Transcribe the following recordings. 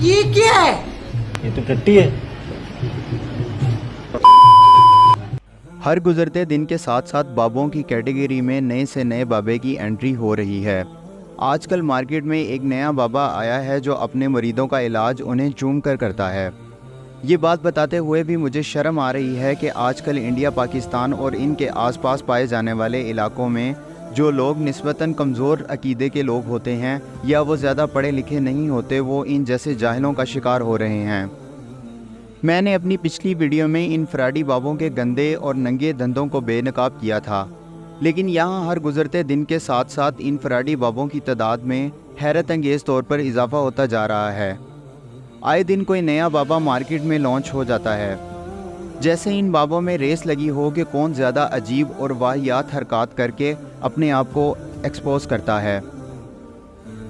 ये क्या है? ये तो टट्टी है। हर गुजरते दिन के साथ साथ बाबों की कैटेगरी में नए से नए बाबे की एंट्री हो रही है। आजकल मार्केट में एक नया बाबा आया है जो अपने मरीदों का इलाज उन्हें चूम कर करता है। ये बात बताते हुए भी मुझे शर्म आ रही है कि आजकल इंडिया, पाकिस्तान और इनके आसपास पाए जाने वाले इलाकों में जो लोग निस्बतन कमज़ोर अकीदे के लोग होते हैं या वो ज़्यादा पढ़े लिखे नहीं होते, वो इन जैसे जाहिलों का शिकार हो रहे हैं। मैंने अपनी पिछली वीडियो में इन फराडी बाबों के गंदे और नंगे धंधों को बेनकाब किया था, लेकिन यहाँ हर गुजरते दिन के साथ साथ इन फराडी बाबों की तादाद में हैरत अंगेज़ तौर पर इजाफ़ा होता जा रहा है। आए दिन कोई नया बाबा मार्केट में लॉन्च हो जाता है, जैसे इन बाबों में रेस लगी हो कि कौन ज़्यादा अजीब और वाहियात हरकत करके अपने आप को एक्सपोज करता है।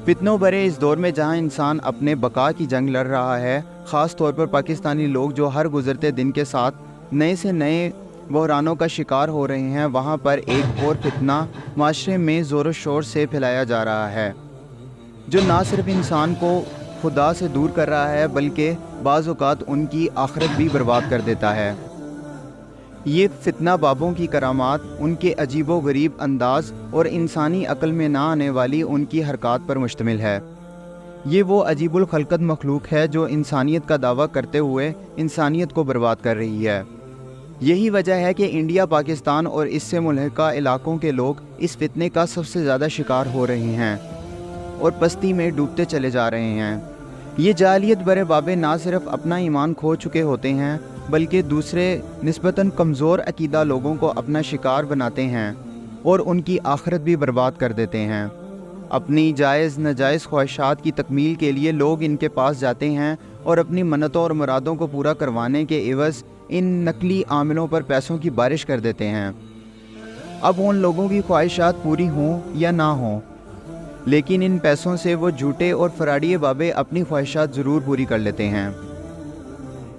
फितनों भरे इस दौर में जहां इंसान अपने बका की जंग लड़ रहा है, ख़ास तौर पर पाकिस्तानी लोग जो हर गुजरते दिन के साथ नए से नए बहरानों का शिकार हो रहे हैं, वहां पर एक और फितना माशरे में ज़ोर शोर से फैलाया जा रहा है, जो ना सिर्फ इंसान को खुदा से दूर कर रहा है बल्कि बाज़ औक़ात उनकी आखिरत भी बर्बाद कर देता है। ये फितना बाबों की करामात, उनके अजीबो गरीब अंदाज और इंसानी अक्ल में ना आने वाली उनकी हरकत पर मुश्तमिल है। ये वो अजीबुल खलकत मखलूक है जो इंसानियत का दावा करते हुए इंसानियत को बर्बाद कर रही है। यही वजह है कि इंडिया, पाकिस्तान और इससे मुल्हिका इलाकों के लोग इस फितने का सबसे ज़्यादा शिकार हो रहे हैं और पस्ती में डूबते चले जा रहे हैं। ये जालियत भरे बाबे ना सिर्फ अपना ईमान खो चुके होते हैं बल्कि दूसरे निस्बतन कमज़ोर अकीदा लोगों को अपना शिकार बनाते हैं और उनकी आखिरत भी बर्बाद कर देते हैं। अपनी जायज़ नाजायज़ ख्वाहिशात की तकमील के लिए लोग इनके पास जाते हैं और अपनी मन्नतों और मुरादों को पूरा करवाने के एवज़ इन नकली आमिलों पर पैसों की बारिश कर देते हैं। अब उन लोगों की ख्वाहिशात पूरी हों या ना हों, लेकिन इन पैसों से वो झूठे और फराडी बाबे अपनी ख्वाहिशात ज़रूर पूरी कर लेते हैं।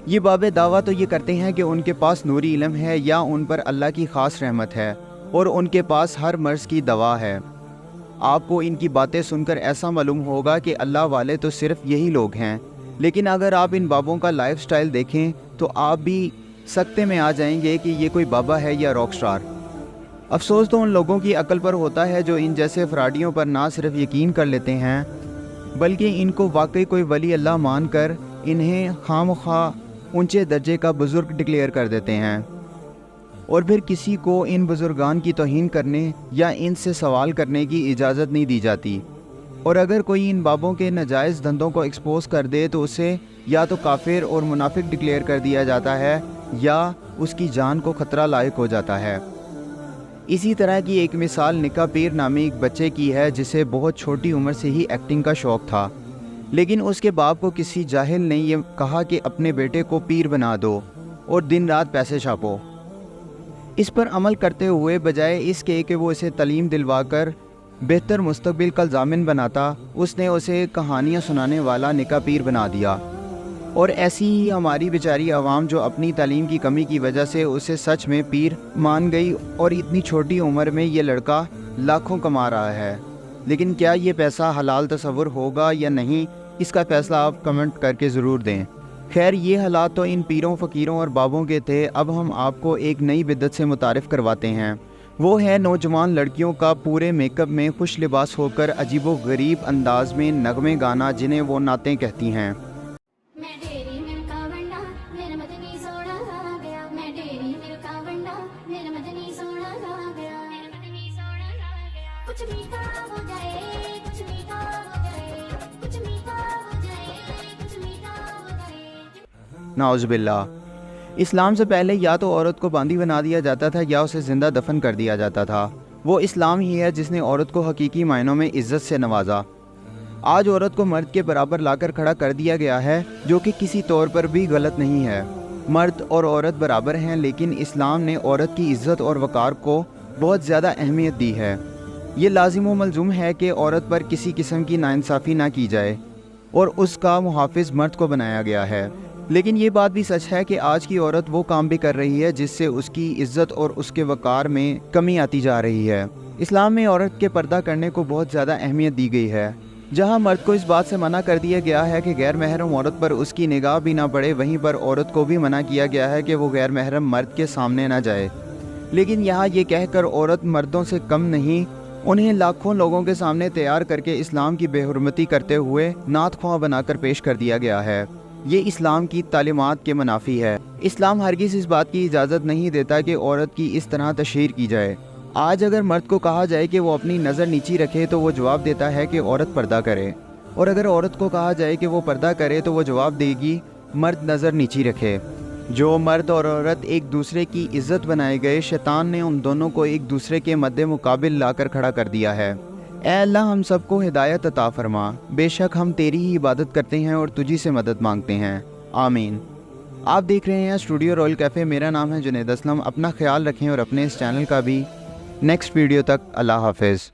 ये बाबे दावा तो ये करते हैं कि उनके पास नूरी इल्म है या उन पर अल्लाह की ख़ास रहमत है और उनके पास हर मर्ज़ की दवा है। आपको इनकी बातें सुनकर ऐसा मालूम होगा कि अल्लाह वाले तो सिर्फ यही लोग हैं, लेकिन अगर आप इन बाबों का लाइफ स्टाइल देखें तो आप भी सकते में आ जाएंगे कि ये कोई बाबा है या रॉक स्टार। अफसोस तो उन लोगों की अक्ल पर होता है जो इन जैसे फराडियों पर ना सिर्फ यकीन कर लेते हैं बल्कि इनको वाकई कोई वली अल्लाह मान कर इन्हें खामखा ऊंचे दर्जे का बुज़ुर्ग डिक्लेयर कर देते हैं और फिर किसी को इन बुज़ुर्गान की तौहीन करने या इनसे सवाल करने की इजाज़त नहीं दी जाती। और अगर कोई इन बाबों के नाजायज़ धंधों को एक्सपोज कर दे तो उसे या तो काफिर और मुनाफिक डिक्लेयर कर दिया जाता है या उसकी जान को ख़तरा लायक हो जाता है। इसी तरह की एक मिसाल निका पीर नामी एक बच्चे की है जिसे बहुत छोटी उम्र से ही एक्टिंग का शौक़ था, लेकिन उसके बाप को किसी जाहिल ने यह कहा कि अपने बेटे को पीर बना दो और दिन रात पैसे छापो। इस पर अमल करते हुए बजाय इसके कि वो इसे तालीम दिलवाकर बेहतर मुस्तकबिल का ज़ामिन बनाता, उसने उसे कहानियाँ सुनाने वाला निका पीर बना दिया। और ऐसी ही हमारी बेचारी आवाम जो अपनी तालीम की कमी की वजह से उसे सच में पीर मान गई और इतनी छोटी उम्र में ये लड़का लाखों कमा रहा है। लेकिन क्या ये पैसा हलाल तस्वुर होगा या नहीं, इसका फ़ैसला आप कमेंट करके ज़रूर दें। खैर, ये हालात तो इन पीरों फ़कीरों और बाबों के थे। अब हम आपको एक नई बिद्दत से मुतारिफ़ करवाते हैं। वो है नौजवान लड़कियों का पूरे मेकअप में खुश लिबास होकर अजीबो गरीब अंदाज में नगमे गाना, जिन्हें वो नातें कहती हैं। कुछ मीठा हो जाए, कुछ मीठा हो जाए, कुछ मीठा हो जाए, कुछ मीठा हो जाए। नाउज़ुबिल्लाह। इस्लाम से पहले या तो औरत को बांदी बना दिया जाता था या उसे ज़िंदा दफन कर दिया जाता था। वो इस्लाम ही है जिसने औरत को हकीकी मायनों में इज़्ज़त से नवाजा। आज औरत को मर्द के बराबर लाकर खड़ा कर दिया गया है, जो कि किसी तौर पर भी गलत नहीं है। मर्द और औरत बराबर हैं, लेकिन इस्लाम ने औरत की इज़्ज़त और वक़ार को बहुत ज़्यादा अहमियत दी है। ये लाजिम व मलजूम है कि औरत पर किसी किस्म की नाइंसाफ़ी ना की जाए और उसका मुहाफ़िज़ मर्द को बनाया गया है। लेकिन ये बात भी सच है कि आज की औरत वो काम भी कर रही है जिससे उसकी इज़्ज़त और उसके वक़ार में कमी आती जा रही है। इस्लाम में औरत के पर्दा करने को बहुत ज़्यादा अहमियत दी गई है। جہاں مرد کو اس بات سے منع کر دیا گیا ہے کہ غیر محرم عورت پر اس کی نگاہ بھی نہ پڑے، وہیں پر عورت کو بھی منع کیا گیا ہے کہ وہ غیر محرم مرد کے سامنے نہ جائے۔ لیکن یہاں یہ کہہ کر عورت مردوں سے کم نہیں، انہیں لاکھوں لوگوں کے سامنے تیار کر کے اسلام کی بے حرمتی کرتے ہوئے نعت خواں بنا کر پیش کر دیا گیا ہے۔ یہ اسلام کی تعلیمات کے منافی ہے۔ اسلام ہرگز اس بات کی اجازت نہیں دیتا کہ عورت کی اس طرح تشہیر کی جائے۔ آج اگر مرد کو کہا جائے کہ وہ اپنی نظر نیچی رکھے تو وہ جواب دیتا ہے کہ عورت پردہ کرے، اور اگر عورت کو کہا جائے کہ وہ پردہ کرے تو وہ جواب دے گی مرد نظر نیچی رکھے۔ جو مرد اور عورت ایک دوسرے کی عزت بنائے گئے، شیطان نے ان دونوں کو ایک دوسرے کے مد مقابل لا کر کھڑا کر دیا ہے۔ اے اللہ ہم سب کو ہدایت عطا فرما، بے شک ہم تیری ہی عبادت کرتے ہیں اور تجھی سے مدد مانگتے ہیں، آمین۔ آپ دیکھ رہے ہیں اسٹوڈیو رائل کیفے، میرا نام ہے جنید اسلم۔ اپنا خیال رکھیں اور اپنے اس چینل کا بھی۔ نیکسٹ ویڈیو تک اللہ حافظ۔